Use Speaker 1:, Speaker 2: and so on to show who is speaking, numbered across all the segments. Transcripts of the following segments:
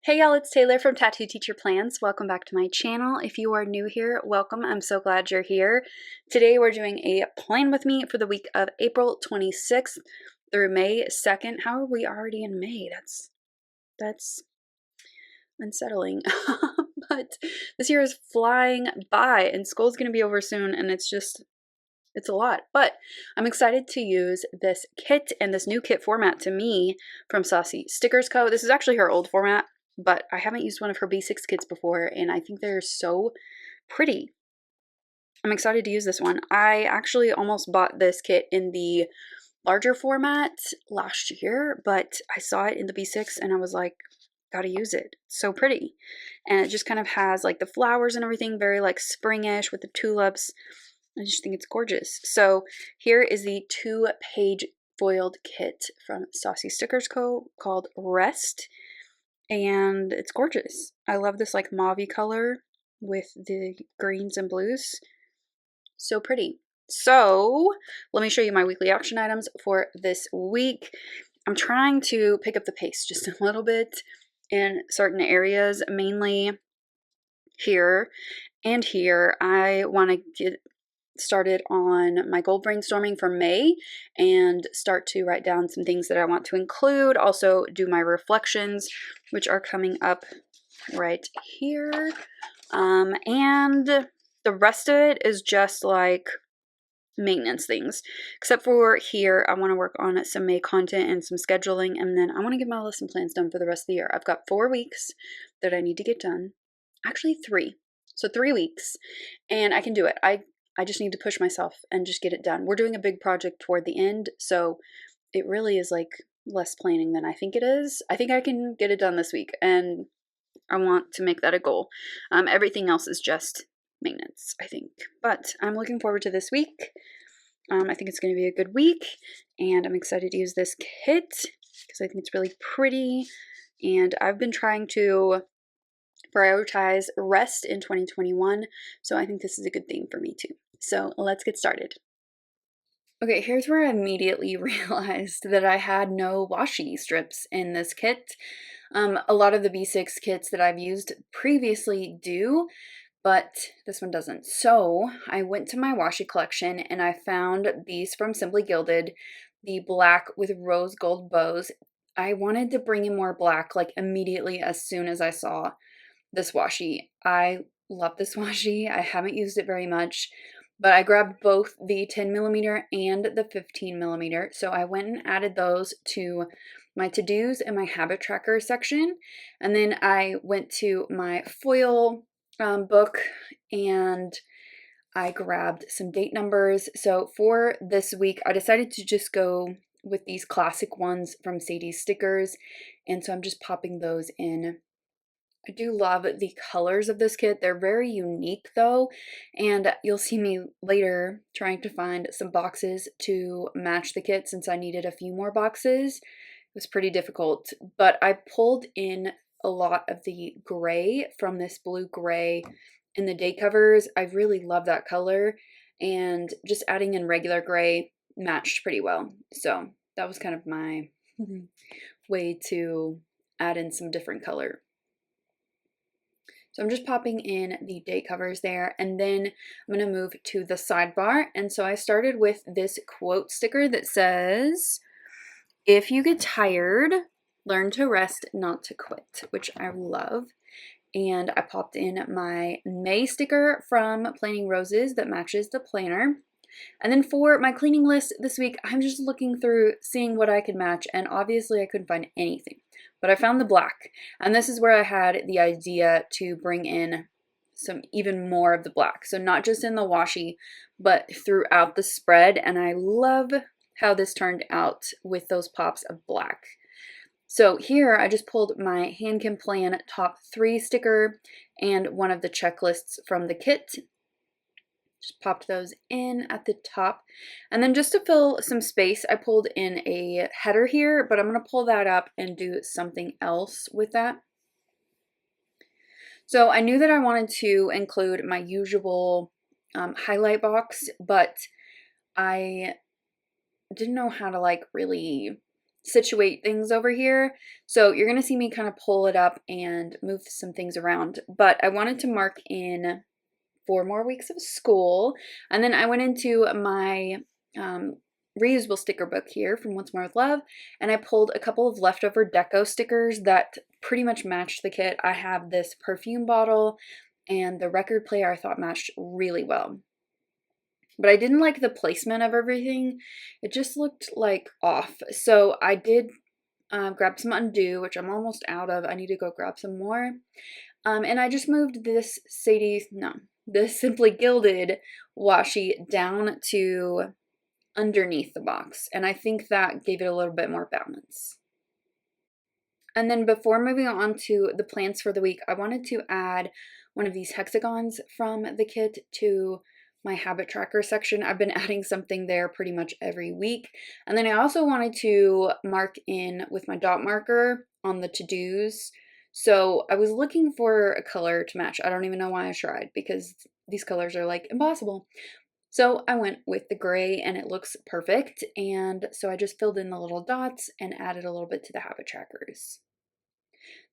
Speaker 1: Hey y'all, it's Taylor from Tattooed Teacher Plans. Welcome back to my channel. If you are new here, welcome. I'm so glad you're here. Today we're doing a plan with me for the week of April 26th through May 2nd. How are we already in May? That's unsettling. But this year is flying by and school's going to be over soon and it's a lot. But I'm excited to use this kit and this new kit format to me from Saucy Stickers Co. This is actually her old format, but I haven't used one of her B6 kits before, and I think they're so pretty. I'm excited to use this one. I actually almost bought this kit in the larger format last year, but I saw it in the B6 and I was like, gotta use it. It's so pretty. And it just kind of has like the flowers and everything, very like springish with the tulips. I just think it's gorgeous. So here is the 2-page foiled kit from Saucy Stickers Co. called Rest. And it's gorgeous. I love this like mauve color with the greens and blues. So pretty. So let me show you my weekly action items for this week. I'm trying to pick up the pace just a little bit in certain areas, mainly here and here. I want to get started on my goal brainstorming for May and start to write down some things that I want to include. Also do my reflections, which are coming up right here. And the rest of it is just like maintenance things, except for here I want to work on some May content and some scheduling, and then I want to get my lesson plans done for the rest of the year. I've got 4 weeks that I need to get done. Actually 3. So 3 weeks and I can do it. I just need to push myself and just get it done. We're doing a big project toward the end, so it really is like less planning than I think it is. I think I can get it done this week, and I want to make that a goal. Everything else is just maintenance, I think. But I'm looking forward to this week. I think it's going to be a good week, and I'm excited to use this kit because I think it's really pretty, and I've been trying to prioritize rest in 2021, so I think this is a good thing for me too. So let's get started. Okay, here's where I immediately realized that I had no washi strips in this kit. A lot of the B6 kits that I've used previously do, but this one doesn't. So I went to my washi collection and I found these from Simply Gilded, the black with rose gold bows. I wanted to bring in more black like immediately as soon as I saw this washi. I love this washi. I haven't used it very much, but I grabbed both the 10mm and the 15mm. So I went and added those to my to-dos and my habit tracker section. And then I went to my foil book and I grabbed some date numbers. So for this week, I decided to just go with these classic ones from Sadie's Stickers. And so I'm just popping those in. I do love the colors of this kit. They're very unique though, and you'll see me later trying to find some boxes to match the kit since I needed a few more boxes. It was pretty difficult, but I pulled in a lot of the gray from this blue gray in the day covers. I really love that color, and just adding in regular gray matched pretty well. So that was kind of my way to add in some different color. So I'm just popping in the date covers there, and then I'm going to move to the sidebar. And so I started with this quote sticker that says, "If you get tired, learn to rest, not to quit," which I love. And I popped in my May sticker from Planning Roses that matches the planner. And then for my cleaning list this week, I'm just looking through, seeing what I could match, and obviously I couldn't find anything. But I found the black, and this is where I had the idea to bring in some even more of the black. So not just in the washi, but throughout the spread, and I love how this turned out with those pops of black. So here I just pulled my Hand Can Plan top 3 sticker and one of the checklists from the kit. Just popped those in at the top. And then just to fill some space, I pulled in a header here, but I'm going to pull that up and do something else with that. So I knew that I wanted to include my usual highlight box, but I didn't know how to like really situate things over here. So you're going to see me kind of pull it up and move some things around. But I wanted to mark in 4 more weeks of school. And then I went into my reusable sticker book here from Once More with Love, and I pulled a couple of leftover deco stickers that pretty much matched the kit. I have this perfume bottle and the record player I thought matched really well. But I didn't like the placement of everything. It just looked like off. So I did grab some Undo, which I'm almost out of. I need to go grab some more. And I just moved this this Simply Gilded washi down to underneath the box. And I think that gave it a little bit more balance. And then before moving on to the plans for the week, I wanted to add one of these hexagons from the kit to my habit tracker section. I've been adding something there pretty much every week. And then I also wanted to mark in with my dot marker on the to-dos. So I was looking for a color to match. I don't even know why I tried, because these colors are like impossible. So I went with the gray and it looks perfect. And so I just filled in the little dots and added a little bit to the habit trackers.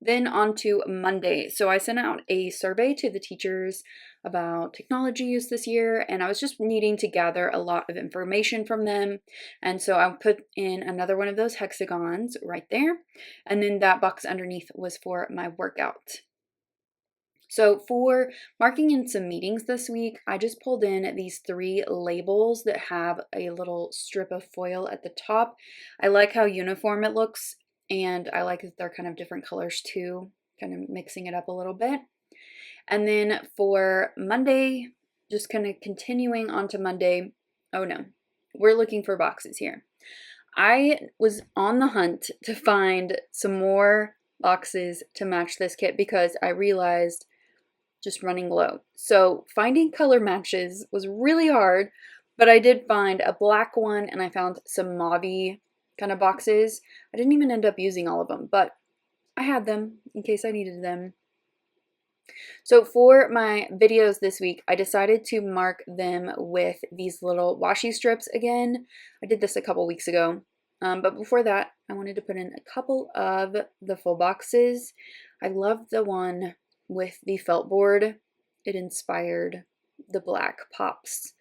Speaker 1: Then on to Monday. So I sent out a survey to the teachers about technology use this year, and I was just needing to gather a lot of information from them. And so I put in another one of those hexagons right there. And then that box underneath was for my workout. So for marking in some meetings this week, I just pulled in these 3 labels that have a little strip of foil at the top. I like how uniform it looks, and I like that they're kind of different colors too, kind of mixing it up a little bit. And then for Monday, just kind of continuing on to Monday, oh no, we're looking for boxes here. I was on the hunt to find some more boxes to match this kit because I realized just running low. So finding color matches was really hard, but I did find a black one and I found some mauve-y kind of boxes. I didn't even end up using all of them, but I had them in case I needed them. So for my videos this week, I decided to mark them with these little washi strips again. I did this a couple weeks ago, but before that, I wanted to put in a couple of the full boxes. I love the one with the felt board. It inspired the black pops,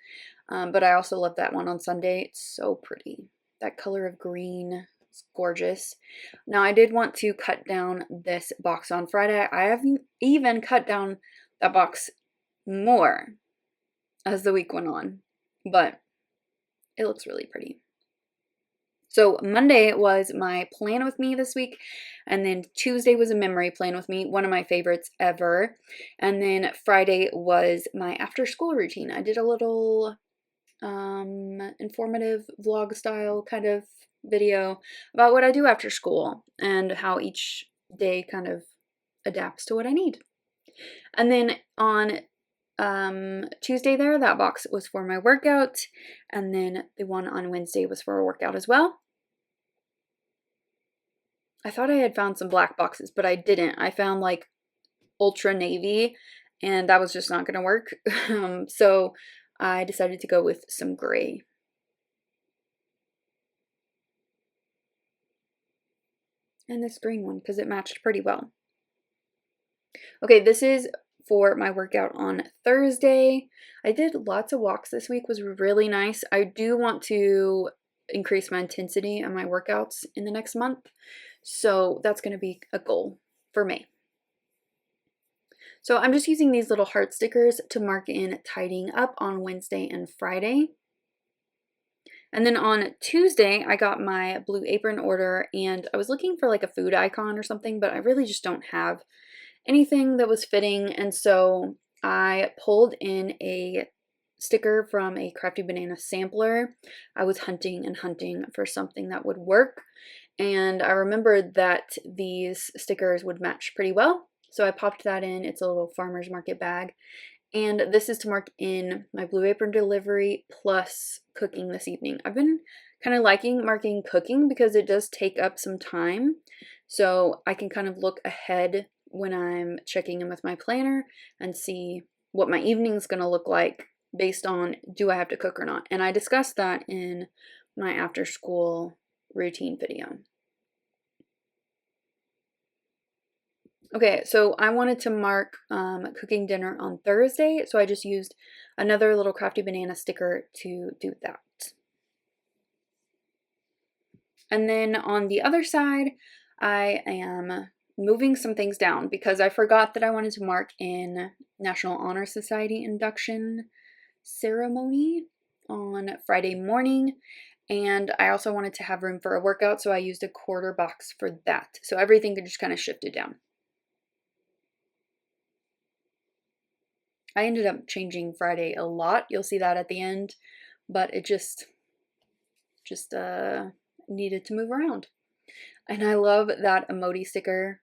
Speaker 1: but I also love that one on Sunday. It's so pretty. That color of green is gorgeous. Now I did want to cut down this box on Friday. I have even cut down that box more as the week went on, but it looks really pretty. So Monday was my plan with me this week, and then Tuesday was a memory plan with me, one of my favorites ever. And then Friday was my after school routine. I did a little informative vlog style kind of video about what I do after school and how each day kind of adapts to what I need. And then on Tuesday there, that box was for my workout, and then the one on Wednesday was for a workout as well. I thought I had found some black boxes, but I didn't. I found like ultra navy, and that was just not going to work. So I decided to go with some gray. And this green one, because it matched pretty well. Okay, this is for my workout on Thursday. I did lots of walks this week, was really nice. I do want to increase my intensity on my workouts in the next month, so that's going to be a goal for me. So I'm just using these little heart stickers to mark in tidying up on Wednesday and Friday. And then on Tuesday, I got my Blue Apron order, and I was looking for like a food icon or something, but I really just don't have anything that was fitting. And so I pulled in a sticker from a Crafty Banana sampler. I was hunting and hunting for something that would work, and I remembered that these stickers would match pretty well. So I popped that in. It's a little farmer's market bag. And this is to mark in my Blue Apron delivery plus cooking this evening. I've been kind of liking marking cooking because it does take up some time. So I can kind of look ahead when I'm checking in with my planner and see what my evening is going to look like based on do I have to cook or not. And I discussed that in my after school routine video. Okay, so I wanted to mark cooking dinner on Thursday, so I just used another little crafty banana sticker to do that. And then on the other side, I am moving some things down because I forgot that I wanted to mark in National Honor Society induction ceremony on Friday morning. And I also wanted to have room for a workout, so I used a quarter box for that. So everything could just kind of shifted down. I ended up changing Friday a lot. You'll see that at the end, but it just needed to move around. And I love that emoji sticker,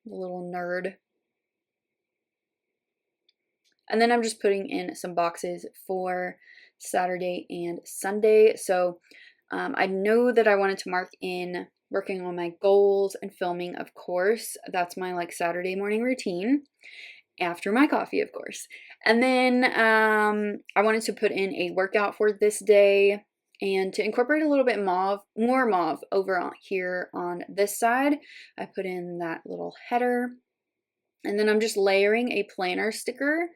Speaker 1: the little nerd. And then I'm just putting in some boxes for Saturday and Sunday. So I know that I wanted to mark in working on my goals and filming, of course. That's my like Saturday morning routine after my coffee, of course. And then I wanted to put in a workout for this day and to incorporate a little bit more mauve over here on this side. I put in that little header. And then I'm just layering a planner sticker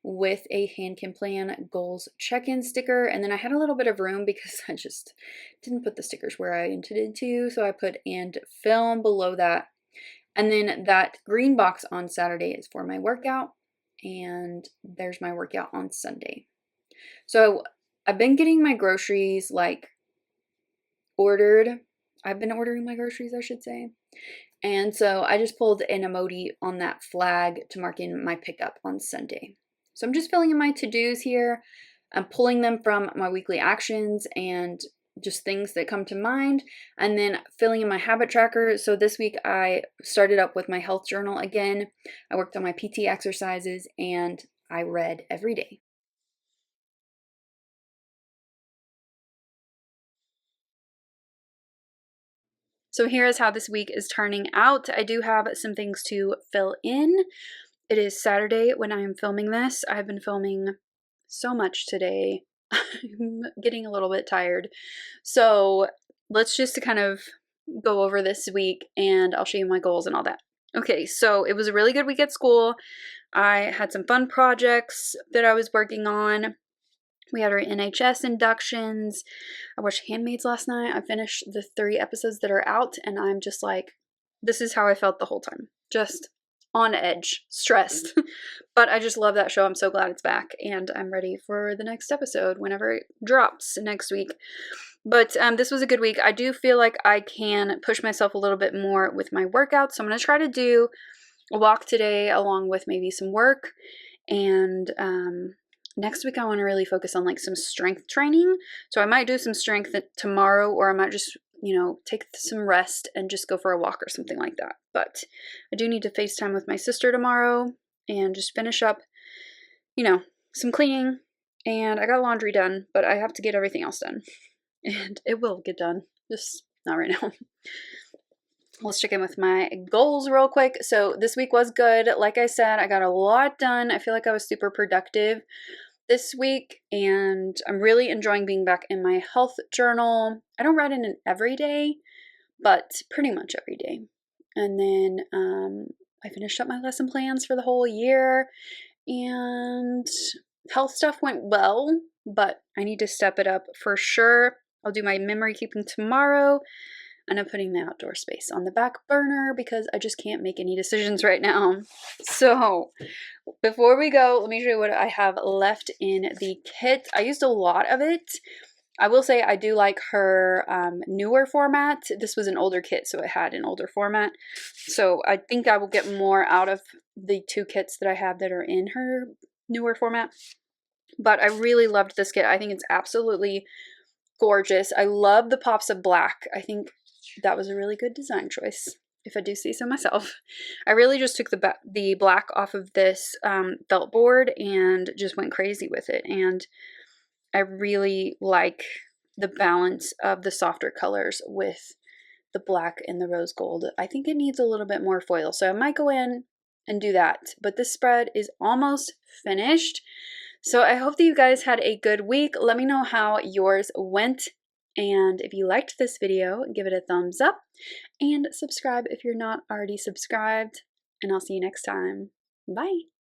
Speaker 1: with a hand can plan goals check-in sticker. And then I had a little bit of room because I just didn't put the stickers where I intended to. So I put and film below that. And then that green box on Saturday is for my workout. And there's my workout on Sunday. So I've been getting my groceries like ordered. I've been ordering my groceries, I should say. And so I just pulled an emoji on that flag to mark in my pickup on Sunday. So I'm just filling in my to-dos here. I'm pulling them from my weekly actions and just things that come to mind, and then filling in my habit tracker. So this week I started up with my health journal again. I worked on my PT exercises and I read every day. So here is how this week is turning out. I do have some things to fill in. It is Saturday when I am filming this. I've been filming so much today. I'm getting a little bit tired. So let's just kind of go over this week and I'll show you my goals and all that. Okay, so it was a really good week at school. I had some fun projects that I was working on. We had our NHS inductions. I watched Handmaids last night. I finished the 3 episodes that are out, and I'm just like, this is how I felt the whole time. Just on edge, stressed. But I just love that show. I'm so glad it's back, and I'm ready for the next episode whenever it drops next week. But this was a good week. I do feel like I can push myself a little bit more with my workouts. So I'm going to try to do a walk today along with maybe some work. And next week I want to really focus on like some strength training. So I might do some strength tomorrow, or I might just, take some rest and just go for a walk or something like that. But I do need to FaceTime with my sister tomorrow and just finish up, some cleaning. And I got laundry done, but I have to get everything else done. And it will get done, just not right now. Let's check in with my goals real quick. So this week was good. Like I said, I got a lot done. I feel like I was super productive this week, and I'm really enjoying being back in my health journal. I don't write in it every day, but pretty much every day. And then I finished up my lesson plans for the whole year, and health stuff went well, but I need to step it up for sure. I'll do my memory keeping tomorrow. And I'm putting the outdoor space on the back burner because I just can't make any decisions right now. So before we go, let me show you what I have left in the kit. I used a lot of it. I will say I do like her newer format. This was an older kit, so it had an older format. So I think I will get more out of the 2 kits that I have that are in her newer format. But I really loved this kit. I think it's absolutely gorgeous. I love the pops of black. I think that was a really good design choice, if I do say so myself. I really just took the black off of this felt board and just went crazy with it. And I really like the balance of the softer colors with the black and the rose gold. I think it needs a little bit more foil, so I might go in and do that. But this spread is almost finished. So I hope that you guys had a good week. Let me know how yours went. And if you liked this video, give it a thumbs up and subscribe if you're not already subscribed. and I'll see you next time. Bye!